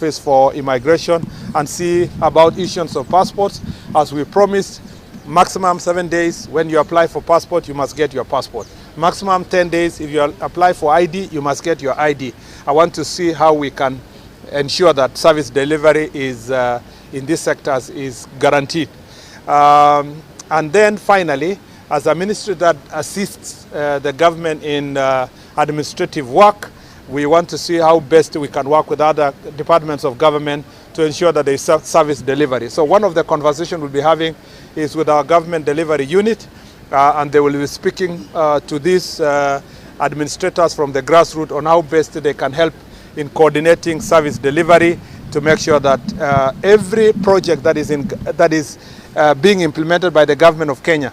Office for Immigration and see about issuance of passports. As we promised, maximum 7 days. When you apply for passport, you must get your passport. Maximum 10 days. If you apply for ID, you must get your ID. I want to see how we can ensure that service delivery is in these sectors is guaranteed. And then finally, as a ministry that assists the government in administrative work, we want to see how best we can work with other departments of government to ensure that there is service delivery. So one of the conversations we'll be having is with our government delivery unit, and they will be speaking to these administrators from the grassroots on how best they can help in coordinating service delivery to make sure that every project that is being implemented by the government of Kenya,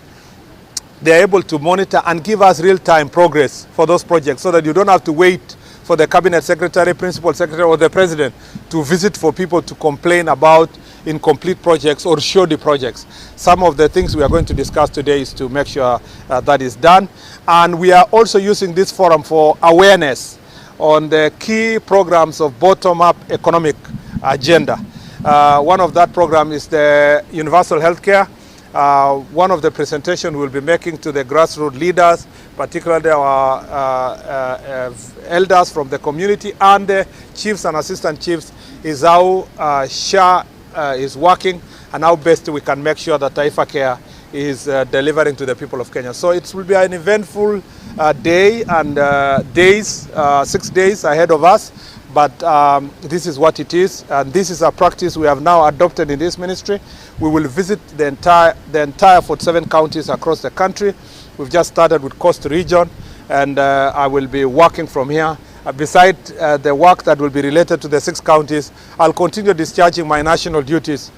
they are able to monitor and give us real-time progress for those projects, so that you don't have to wait for the cabinet secretary, principal secretary, or the president to visit for people to complain about incomplete projects or shoddy projects. Some of the things we are going to discuss today is to make sure that is done. And we are also using this forum for awareness on the key programs of bottom-up economic agenda. One of that program is the universal healthcare. One of the presentations we'll be making to the grassroots leaders, particularly our elders from the community and the chiefs and assistant chiefs, is how SHA is working and how best we can make sure that Taifa Care is delivering to the people of Kenya. So it will be an eventful day and 6 days ahead of us. But this is what it is, and this is a practice we have now adopted in this ministry. We will visit the entire 47 counties across the country. We've just started with Coast Region, and I will be working from here. Besides the work that will be related to the 6 counties, I'll continue discharging my national duties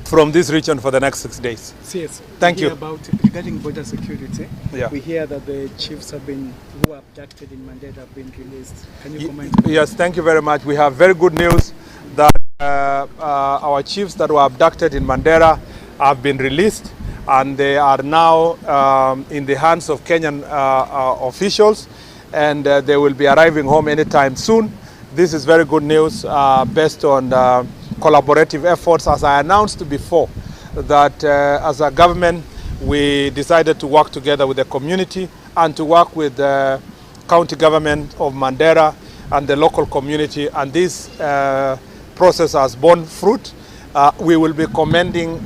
from this region for the next 6 days. Yes. Thank you. Regarding border security, yeah. We hear that the chiefs who were abducted in Mandera have been released. Can you comment? Yes, thank you very much. We have very good news that our chiefs that were abducted in Mandera have been released, and they are now in the hands of Kenyan officials, and they will be arriving home anytime soon. This is very good news based on collaborative efforts, as I announced before, that as a government we decided to work together with the community and to work with the county government of Mandera and the local community, and this process has borne fruit. We will be commenting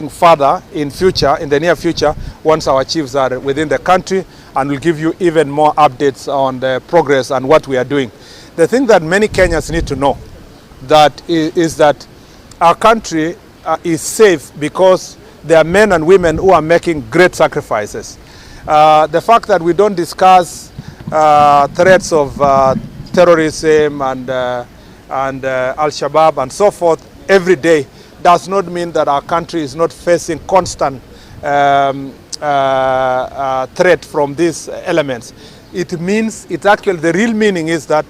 further in the near future, once our chiefs are within the country, and we'll give you even more updates on the progress and what we are doing. The thing that many Kenyans need to know is that our country is safe because there are men and women who are making great sacrifices. The fact that we don't discuss threats of terrorism and Al-Shabaab and so forth every day does not mean that our country is not facing constant threat from these elements. It means, the real meaning is that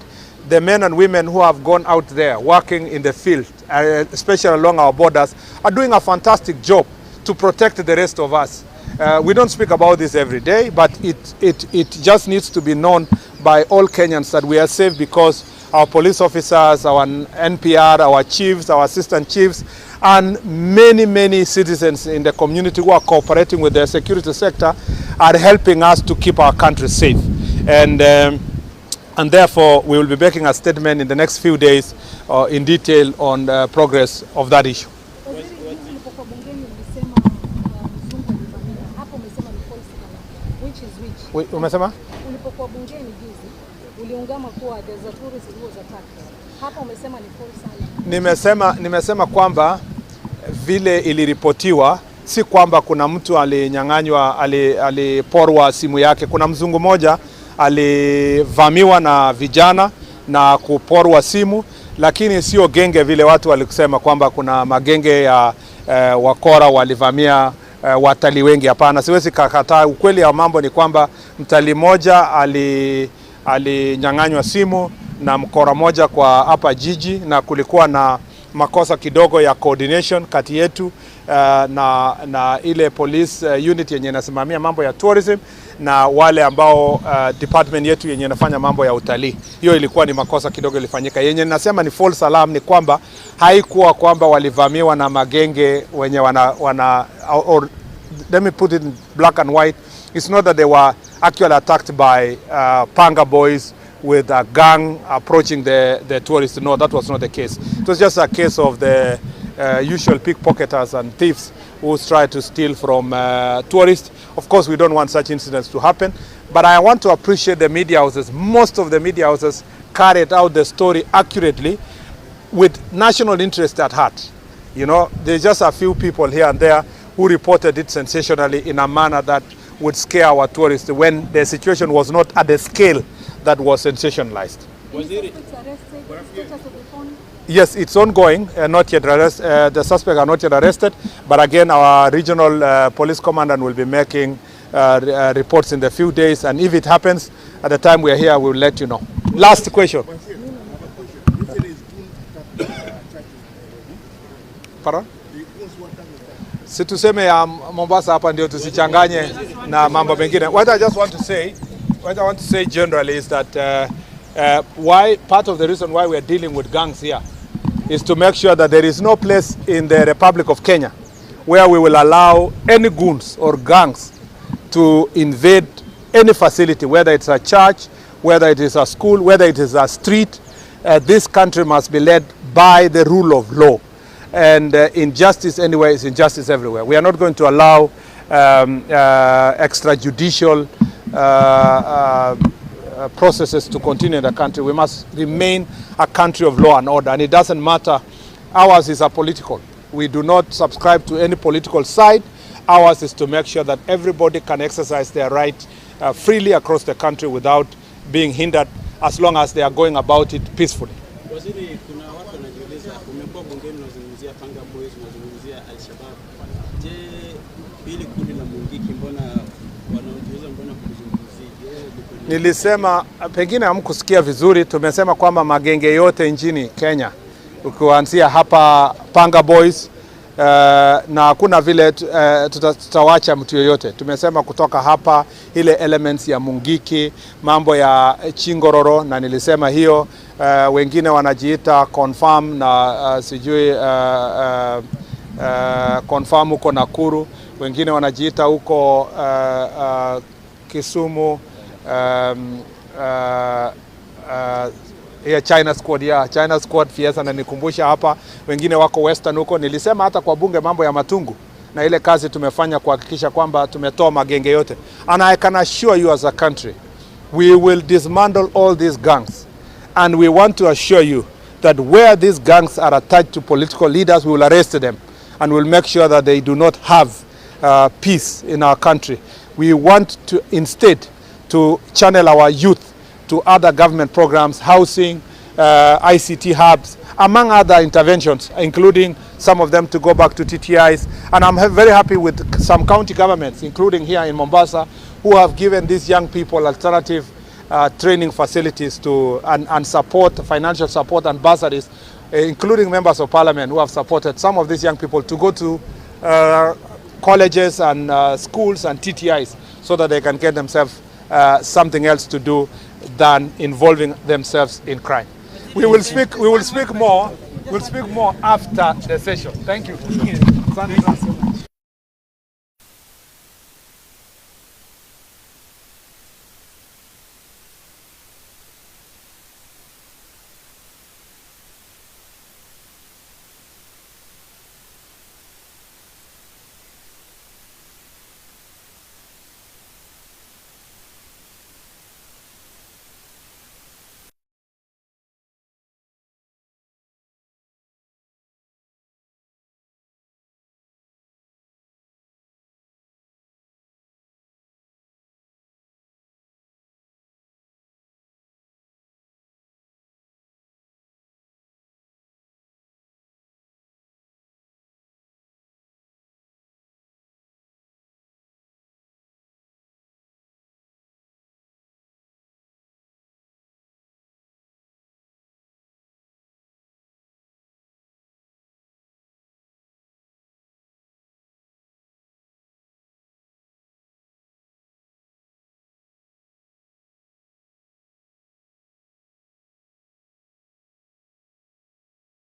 the men and women who have gone out there working in the field, especially along our borders, are doing a fantastic job to protect the rest of us. We don't speak about this every day, but it just needs to be known by all Kenyans that we are safe because our police officers, our NPR, our chiefs, our assistant chiefs, and many citizens in the community who are cooperating with the security sector are helping us to keep our country safe. And therefore, we will be making a statement in the next few days in detail on the progress of that issue. Umesema? Ulipokuwa bungeni juzi, uliungama kuwa the tourist was attacked. Hapa umesema ni false alarm. Nimesema kwamba vile iliripotiwa, si kwamba kuna mtu alinyang'anywa, aliporwa simu yake. Kuna mzungu moja alivamiwa na vijana na kuporwa simu, lakini sio genge vile watu walikusema kwamba kuna magenge ya wakora walivamia watalii wengi. Hapana, siwezi kakataa. Ukweli ya mambo ni kwamba mtalii moja alinyang'anywa simu na mkora moja kwa hapa jiji, na kulikuwa na makosa kidogo ya coordination kati yetu na ile police unit yenye inasimamia mambo ya tourism, na wale ambao department yetu yenye inafanya mambo ya utalii. Hiyo ilikuwa ni makosa kidogo ilifanyika. Yenye nasema ni false alarm ni kwamba haikuwa kwamba walivamiwa na magenge wenye or let me put it in black and white. It's not that they were actually attacked by panga boys with a gang approaching the tourists. No, that was not the case. It was just a case of the usual pickpocketers and thieves who try to steal from tourists. Of course, we don't want such incidents to happen, but I want to appreciate the media houses. Most of the media houses carried out the story accurately with national interest at heart. You know, there's just a few people here and there who reported it sensationally in a manner that would scare our tourists when the situation was not at the scale that was sensationalized. Was the suspects arrested? Status of the phone? Yes, it's ongoing, not yet the suspects are not yet arrested, but again our regional police commandant will be making reports in the few days, and if it happens at the time we are here, we will let you know. Last question. Pardon? Si tuseme ya Mombasa hapa ndio tusichanganye na mambo mengine. What I just want to say generally is that why part of the reason why we are dealing with gangs here is to make sure that there is no place in the Republic of Kenya where we will allow any goons or gangs to invade any facility, whether it's a church, whether it is a school, whether it is a street. This country must be led by the rule of law. And injustice anywhere is injustice everywhere. We are not going to allow extrajudicial processes to continue in the country. We must remain a country of law and order, and it doesn't matter. Ours is apolitical. We do not subscribe to any political side. Ours is to make sure that everybody can exercise their right freely across the country without being hindered, as long as they are going about it peacefully. Waziri, kuna watu wanajiuliza, umekuwa bungeni unazungumzia panga boys, unazungumzia Al-Shabaab. Je, hili kundi la Mungiki mbona wanajiuliza mbona kulizungumzia? Nilisema pengine hamkusikia vizuri, tumesema kwamba magenge yote nchini Kenya ukianzia hapa panga boys na hakuna vile tutawacha mtu yoyote. Tumesema kutoka hapa ile elements ya Mungiki, mambo ya Chingororo, na nilisema hiyo wengine wanajiita confirm na sijui confirm huko Nakuru, wengine wanajiita huko Kisumu, China squad, China squad Fiesa, na nikumbusha hapa wengine wako western huko. Nilisema hata kwa bunge mambo ya matungu na ile kazi tumefanya kuhakikisha kwamba tumetoa magenge yote, and I can assure you as a country we will dismantle all these gangs, and we want to assure you that where these gangs are attached to political leaders, we will arrest them and will make sure that they do not have peace in our country. We want to instead to channel our youth to other government programs, housing, ICT hubs, among other interventions, including some of them to go back to TTIs. And I'm very happy with some county governments, including here in Mombasa, who have given these young people alternative training facilities to and support, financial support and bursaries, including members of parliament who have supported some of these young people to go to colleges and schools and TTIs so that they can get themselves something else to do than involving themselves in crime. We will speak more after the session. Thank you.